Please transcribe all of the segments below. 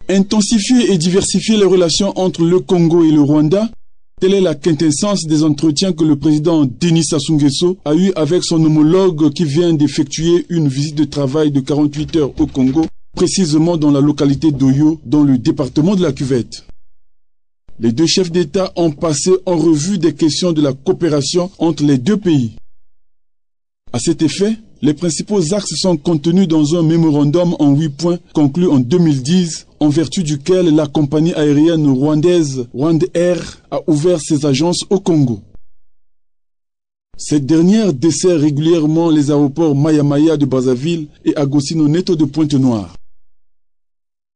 Intensifier et diversifier les relations entre le Congo et le Rwanda, telle est la quintessence des entretiens que le président Denis Sassou Nguesso a eu avec son homologue qui vient d'effectuer une visite de travail de 48 heures au Congo, précisément dans la localité d'Oyo, dans le département de la Cuvette. Les deux chefs d'État ont passé en revue des questions de la coopération entre les deux pays. À cet effet, les principaux axes sont contenus dans un mémorandum en 8 points conclu en 2010, en vertu duquel la compagnie aérienne rwandaise RwandAir a ouvert ses agences au Congo. Cette dernière dessert régulièrement les aéroports Maya-Maya de Brazzaville et Agostinho Neto de Pointe-Noire.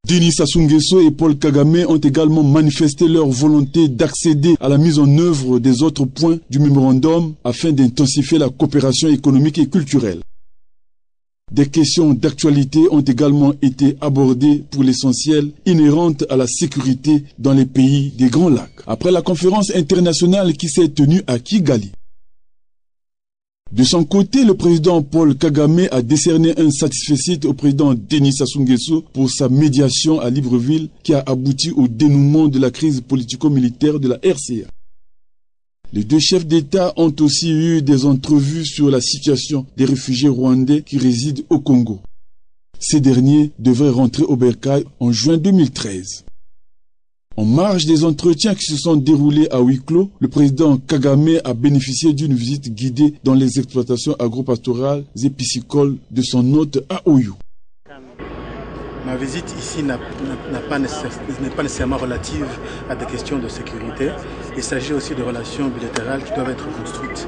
Denis Sassou Nguesso et Paul Kagame ont également manifesté leur volonté d'accéder à la mise en œuvre des autres points du mémorandum afin d'intensifier la coopération économique et culturelle. Des questions d'actualité ont également été abordées pour l'essentiel inhérentes à la sécurité dans les pays des Grands Lacs, après la conférence internationale qui s'est tenue à Kigali. De son côté, le président Paul Kagame a décerné un satisfecit au président Denis Sassou Nguesso pour sa médiation à Libreville qui a abouti au dénouement de la crise politico-militaire de la RCA. Les deux chefs d'État ont aussi eu des entrevues sur la situation des réfugiés rwandais qui résident au Congo. Ces derniers devraient rentrer au Bercail en juin 2013. En marge des entretiens qui se sont déroulés à huis clos, le président Kagame a bénéficié d'une visite guidée dans les exploitations agropastorales et piscicoles de son hôte à Oyo. Ma visite ici n'est pas nécessairement relative à des questions de sécurité. Il s'agit aussi de relations bilatérales qui doivent être construites.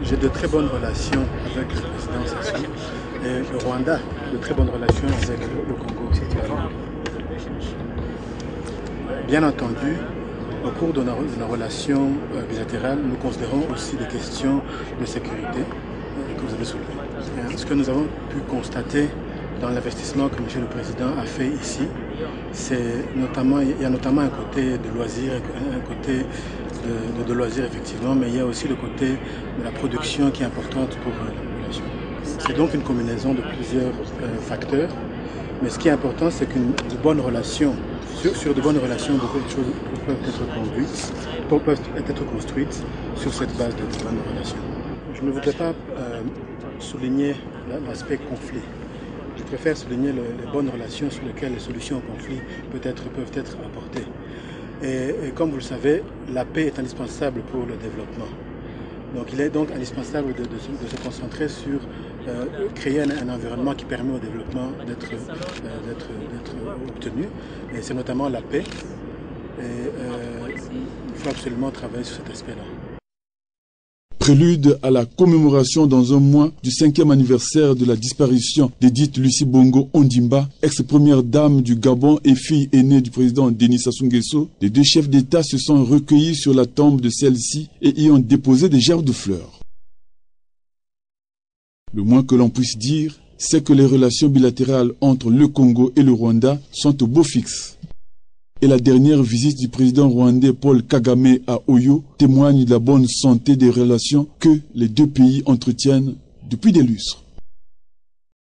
J'ai de très bonnes relations avec le président Sassou et le Rwanda, de très bonnes relations avec le Congo aussi. Bien entendu, au cours de nos relations bilatérales, nous considérons aussi des questions de sécurité que vous avez soulevées. Ce que nous avons pu constater dans l'investissement que M. le Président a fait ici, il y a notamment un côté de loisirs, un côté de loisirs effectivement, mais il y a aussi le côté de la production qui est importante pour la population. C'est donc une combinaison de plusieurs facteurs, mais ce qui est important, c'est qu'une bonne relation, sur de bonnes relations, beaucoup de choses peuvent être construites sur cette base de bonnes relations. Je ne voudrais pas souligner l'aspect conflit. Je préfère souligner les bonnes relations sur lesquelles les solutions au conflit peuvent être apportées. Et comme vous le savez, la paix est indispensable pour le développement. Donc il est donc indispensable de se concentrer sur créer un environnement qui permet au développement d'être obtenu. Et c'est notamment la paix. Et il faut absolument travailler sur cet aspect-là. Prélude à la commémoration dans un mois du 5e anniversaire de la disparition d'Edith Lucie Bongo Ondimba, ex-première dame du Gabon et fille aînée du président Denis Sassou Nguesso, les deux chefs d'État se sont recueillis sur la tombe de celle-ci et y ont déposé des gerbes de fleurs. Le moins que l'on puisse dire, c'est que les relations bilatérales entre le Congo et le Rwanda sont au beau fixe. Et la dernière visite du président rwandais Paul Kagame à Oyo témoigne de la bonne santé des relations que les deux pays entretiennent depuis des lustres.